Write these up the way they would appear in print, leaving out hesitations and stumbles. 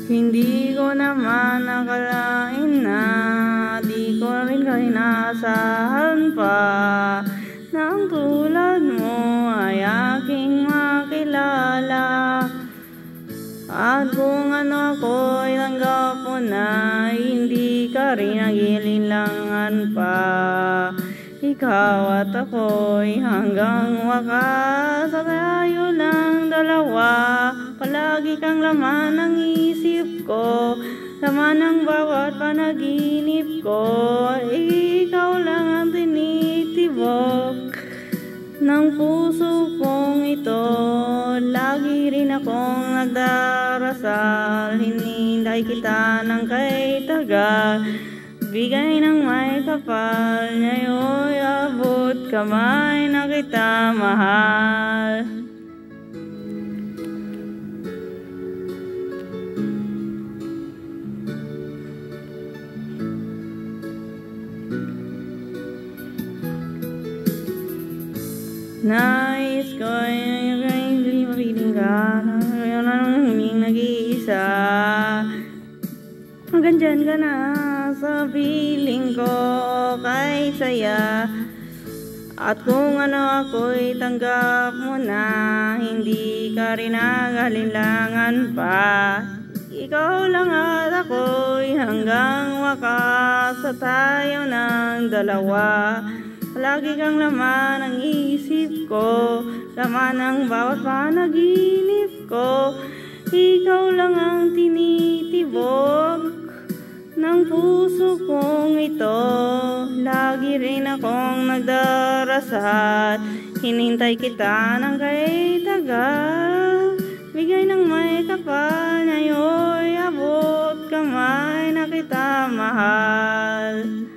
Hindi ko naman nakalain na di ko rin kayo inaasahan pa nang tulad mo ay aking makilala. At kung ano ako'y tanggap mo na, hindi ka rin nagilinlangan pa. Ikaw at ako'y hanggang wakas, at tayo lang dalawa. Palagi kang laman ng isip ko, laman ng bawat panaginip ko. Ikaw lang ang tinitibok ng puso kong ito. Lagi rin akong nagdarasal, hinintay kita ng kay tagal. Bigay ng may kapal, ngayon'y abot kamay na kita mahal. Nais ko ay hindi mapiling ka, ngayon anong hinging nag-iisa. Hanggang dyan ka na sa piling ko kay saya. At kung ano ako'y tanggap mo na, hindi ka rin nagalinlangan pa. Ikaw lang at ako'y hanggang wakas, at tayo ng dalawa. Lagi kang laman ng isip ko, laman ng bawat panaginip ko. Ikaw lang ang tinitibok ng puso kong ito. Lagi rin akong nagdarasal, hinintay kita ng kay tagal. Bigay ng may kapal, ngayon'y abot kamay na kita mahal.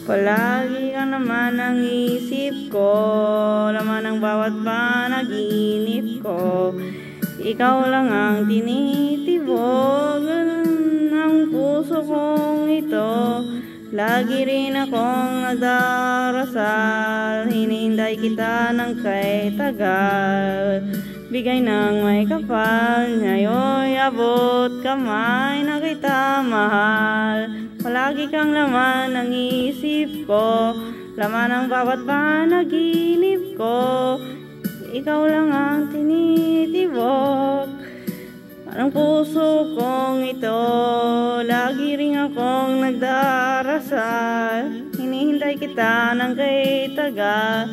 Palagi ka naman ang isip ko, laman ng bawat panaginip ko. Ikaw lang ang tinitibok ng puso kong ito. Lagi rin akong nagdarasal, hinintay kita ng kay tagal. Bigay ng may kapal, ngayon'y abot kamay na kita mahal. Palagi kang laman ng isip ko, laman ng bawat panaginip ko. Ikaw lang ang tinitibok ng puso kong ito. Lagi rin akong nagdarasal, hinihintay kita ng kay tagal.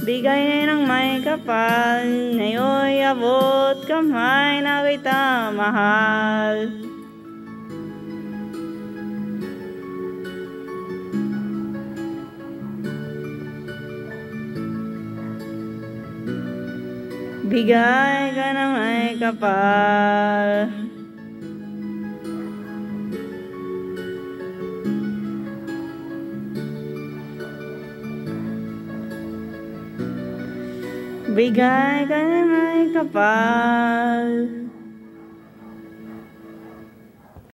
Bigay ng may kapal, ngayon'y abot kamay na kita mahal. Bigay ka ng may kapal. Bigay ka ng may kapal.